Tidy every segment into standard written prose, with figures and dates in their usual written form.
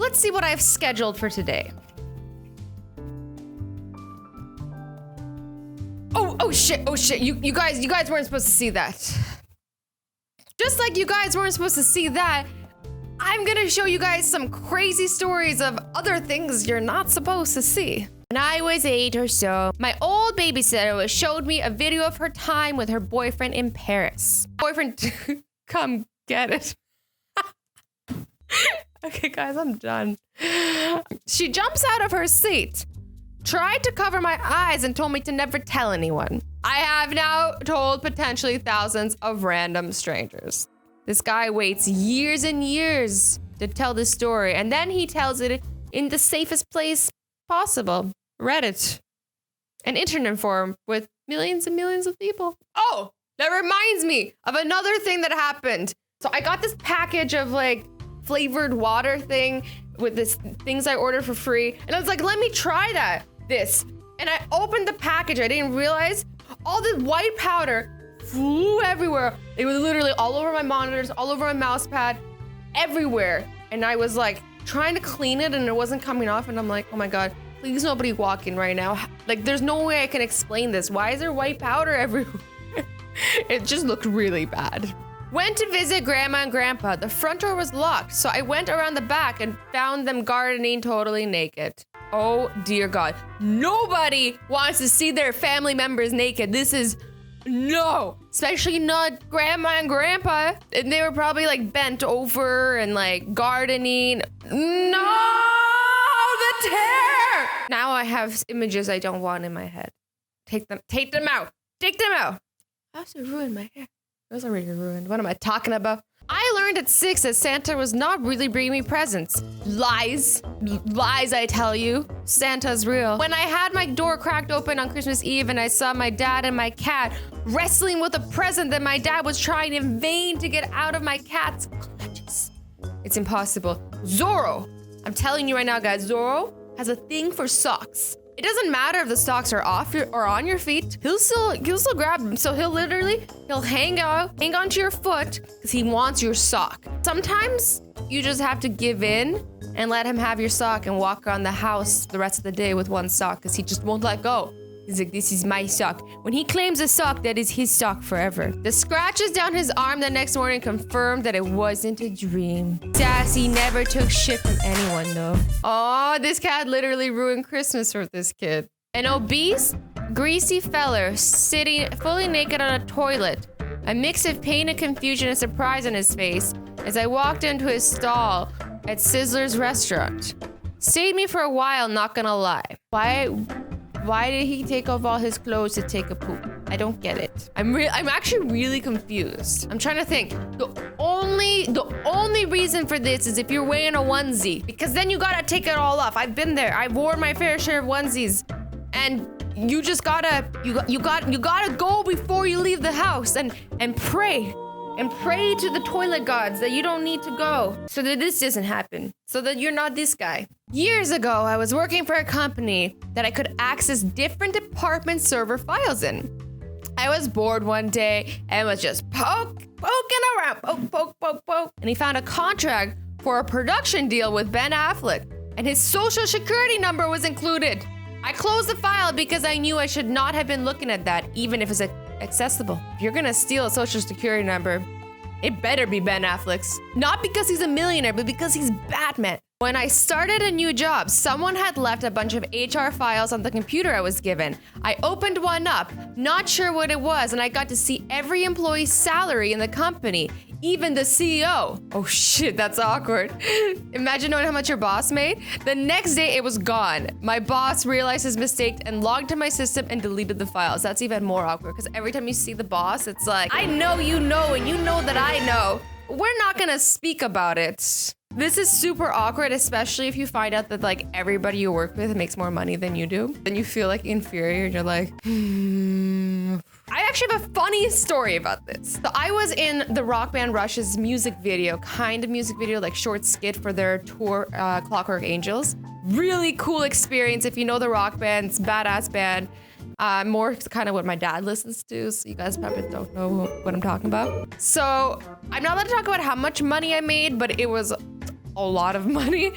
let's see what I've scheduled for today. Oh shit. You guys weren't supposed to see that. Just like you guys weren't supposed to see that, I'm gonna show you guys some crazy stories of other things you're not supposed to see. When I was 8 or so, my old babysitter showed me a video of her time with her boyfriend in Paris. Boyfriend, come get it. Okay, guys, I'm done. She jumps out of her seat, tried to cover my eyes, and told me to never tell anyone. I have now told potentially thousands of random strangers. This guy waits years and years to tell this story, and then he tells it in the safest place possible. Reddit. An internet forum with millions and millions of people. Oh, that reminds me of another thing that happened. So I got this package of like flavored water thing with this things I ordered for free. And I was like, let me try this. And I opened the package. I didn't realize all the white powder flew everywhere. It was literally all over my monitors, all over my mouse pad, everywhere. And I was like trying to clean it and it wasn't coming off. And I'm like, oh my God, please nobody walk in right now. Like there's no way I can explain this. Why is there white powder everywhere? It just looked really bad. Went to visit Grandma and Grandpa. The front door was locked, so I went around the back and found them gardening totally naked. Oh dear God. Nobody wants to see their family members naked. This is no, especially not Grandma and Grandpa. And they were probably like bent over and like gardening. No, the terror. Now I have images I don't want in my head. Take them out. I also ruined my hair. It was already ruined. What am I talking about? I learned at 6 that Santa was not really bringing me presents. Lies, I tell you. Santa's real. When I had my door cracked open on Christmas Eve and I saw my dad and my cat wrestling with a present that my dad was trying in vain to get out of my cat's clutches. It's impossible. Zorro, I'm telling you right now, guys, Zorro has a thing for socks. It doesn't matter if the socks are off or on your feet. He'll still grab them. So he'll hang onto your foot because he wants your sock. Sometimes you just have to give in and let him have your sock and walk around the house the rest of the day with one sock because he just won't let go. He's like, this is my sock. When he claims a sock, that is his sock forever. The scratches down his arm the next morning confirmed that it wasn't a dream. Sassy never took shit from anyone though. Oh, this cat literally ruined Christmas for this kid. An obese, greasy feller sitting fully naked on a toilet. A mix of pain and confusion and surprise on his face as I walked into his stall at Sizzler's restaurant. Stayed me for a while, not gonna lie. Why did he take off all his clothes to take a poop? I don't get it. I'm actually really confused. I'm trying to think. The only reason for this is if you're wearing a onesie, because then you gotta take it all off. I've been there. I've worn my fair share of onesies, and you just gotta go before you leave the house and pray. And pray to the toilet gods that you don't need to go so that this doesn't happen, so that you're not this guy. Years ago, I was working for a company that I could access different department server files in. I was bored one day and was just poking around, poke. And he found a contract for a production deal with Ben Affleck, and his social security number was included. I closed the file because I knew I should not have been looking at that, even if it's accessible. If you're gonna steal a social security number, it better be Ben Affleck's. Not because he's a millionaire, but because he's Batman. When I started a new job, someone had left a bunch of HR files on the computer I was given. I opened one up, not sure what it was, and I got to see every employee's salary in the company, even the CEO. Oh shit, that's awkward. Imagine knowing how much your boss made. The next day, it was gone. My boss realized his mistake and logged to my system and deleted the files. That's even more awkward, because every time you see the boss, it's like, I know you know, and you know that I know. We're not gonna speak about it. This is super awkward, especially if you find out that like everybody you work with makes more money than you do. Then you feel like inferior and you're like, I actually have a funny story about this. So I was in the rock band Rush's music video, like short skit for their tour, Clockwork Angels. Really cool experience. If you know the rock band, it's a badass band. More kind of what my dad listens to, so you guys probably don't know what I'm talking about. So I'm not allowed to talk about how much money I made, but it was a lot of money.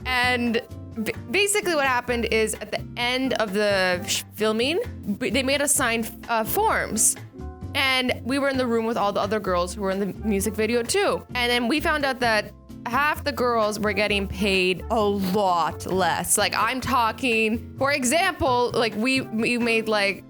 And basically what happened is at the end of the filming, they made us sign forms. And we were in the room with all the other girls who were in the music video too. And then we found out that half the girls were getting paid a lot less. Like I'm talking, for example, like we made like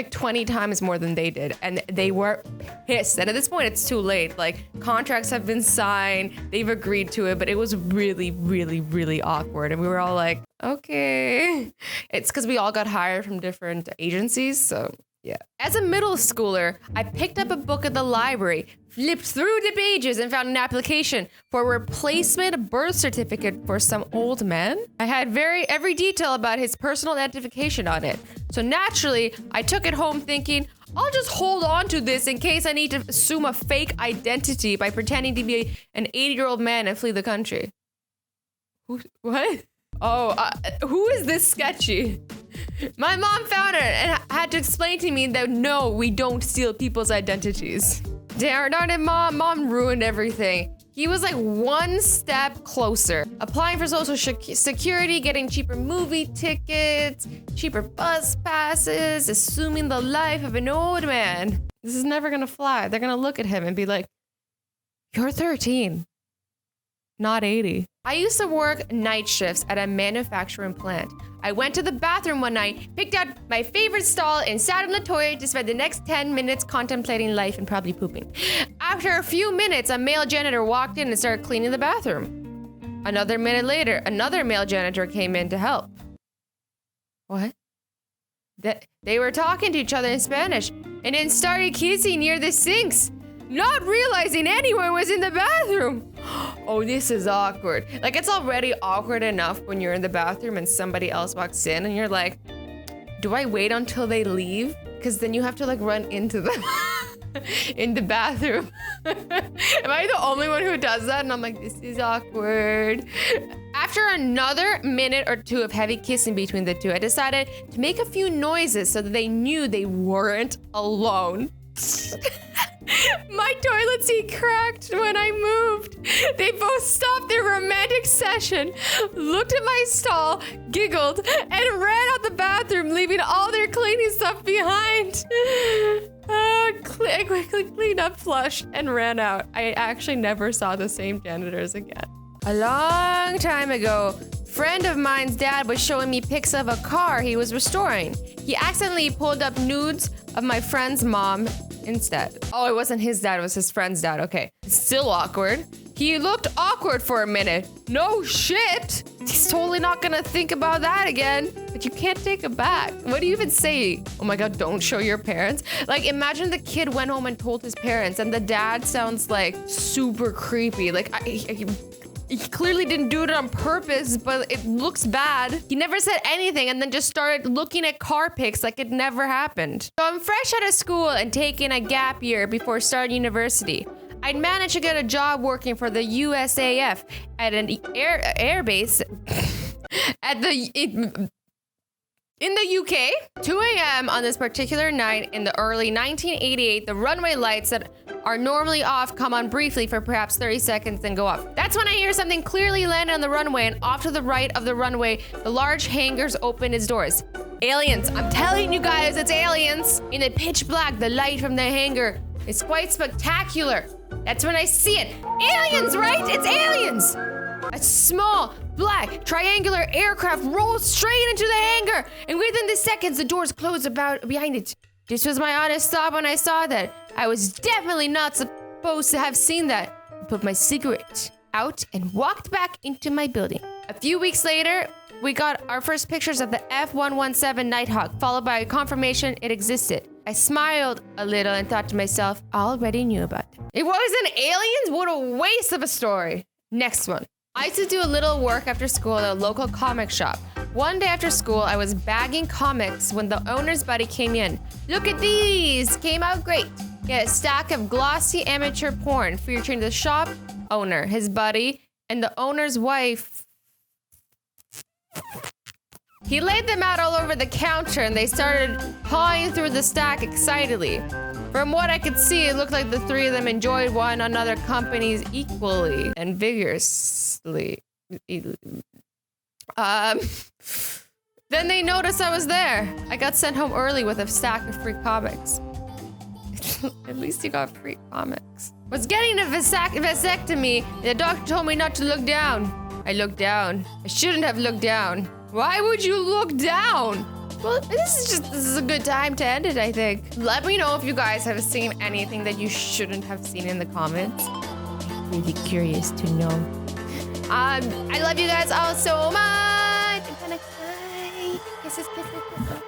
20 times more than they did. And they were pissed. And at this point, it's too late. Like contracts have been signed, they've agreed to it, but it was really, really, really awkward. And we were all like, okay. It's because we all got hired from different agencies, so yeah. As a middle schooler, I picked up a book at the library, flipped through the pages, and found an application for a replacement birth certificate for some old man. I had every detail about his personal identification on it. So naturally, I took it home thinking, I'll just hold on to this in case I need to assume a fake identity by pretending to be an 80-year-old man and flee the country. What? Oh, who is this sketchy? My mom found it and had to explain to me that no, we don't steal people's identities. Darn it, mom ruined everything. He was like one step closer. Applying for social security, getting cheaper movie tickets, cheaper bus passes, assuming the life of an old man. This is never gonna fly. They're gonna look at him and be like, you're 13, not 80. I used to work night shifts at a manufacturing plant. I went to the bathroom one night, picked out my favorite stall, and sat on the toilet to spend the next 10 minutes contemplating life and probably pooping. After a few minutes, a male janitor walked in and started cleaning the bathroom. Another minute later, another male janitor came in to help. What? They were talking to each other in Spanish and then started kissing near the sinks, not realizing anyone was in the bathroom. Oh, this is awkward. Like, it's already awkward enough when you're in the bathroom and somebody else walks in and you're like, do I wait until they leave? Because then you have to like run into them in the bathroom. Am I the only one who does that? And I'm like, this is awkward. After another minute or two of heavy kissing between the two, I decided to make a few noises so that they knew they weren't alone. My toilet seat cracked when I moved. They both stopped their romantic session, looked at my stall, giggled, and ran out the bathroom, leaving all their cleaning stuff behind. I quickly cleaned up, flushed, and ran out. I actually never saw the same janitors again. A long time ago, a friend of mine's dad was showing me pics of a car he was restoring. He accidentally pulled up nudes of my friend's mom instead. Oh, it wasn't his dad, it was his friend's dad. Okay. Still awkward. He looked awkward for a minute. No shit. He's totally not gonna think about that again. But you can't take it back. What do you even say? Oh my god, don't show your parents. Like, imagine the kid went home and told his parents and the dad sounds like super creepy. Like, he clearly didn't do it on purpose, but it looks bad. He never said anything and then just started looking at car pics like it never happened. So I'm fresh out of school and taking a gap year before starting university. I'd managed to get a job working for the USAF at an air base in the UK. 2 a.m. on this particular night in the early 1988, the runway lights that are normally off come on briefly for perhaps 30 seconds, then go off. That's when I hear something clearly land on the runway, and off to the right of the runway, the large hangars open its doors. Aliens. I'm telling you guys, it's aliens. In the pitch black, the light from the hangar is quite spectacular. That's when I see it. Aliens, right? It's aliens. A small, black, triangular aircraft rolls straight into the hangar, and within the seconds, the doors close behind it. This was my honest thought when I saw that. I was definitely not supposed to have seen that. I put my cigarette out and walked back into my building. A few weeks later, we got our first pictures of the F-117 Nighthawk, followed by a confirmation it existed. I smiled a little and thought to myself, I already knew about it. It wasn't aliens? What a waste of a story. Next one. I used to do a little work after school at a local comic shop. One day after school, I was bagging comics when the owner's buddy came in. Look at these! Came out great. He had a stack of glossy amateur porn featuring the shop owner, his buddy, and the owner's wife. He laid them out all over the counter and they started pawing through the stack excitedly. From what I could see, it looked like the three of them enjoyed one another companies equally and vigorously. Then they noticed I was there. I got sent home early with a stack of free comics. At least you got free comics. Was getting a vasectomy. The doctor told me not to look down. I looked down. I shouldn't have looked down. Why would you look down? Well, this is a good time to end it, I think. Let me know if you guys have seen anything that you shouldn't have seen in the comments. I'm really curious to know. I love you guys all so much. Until next time. Kisses, kisses, kisses.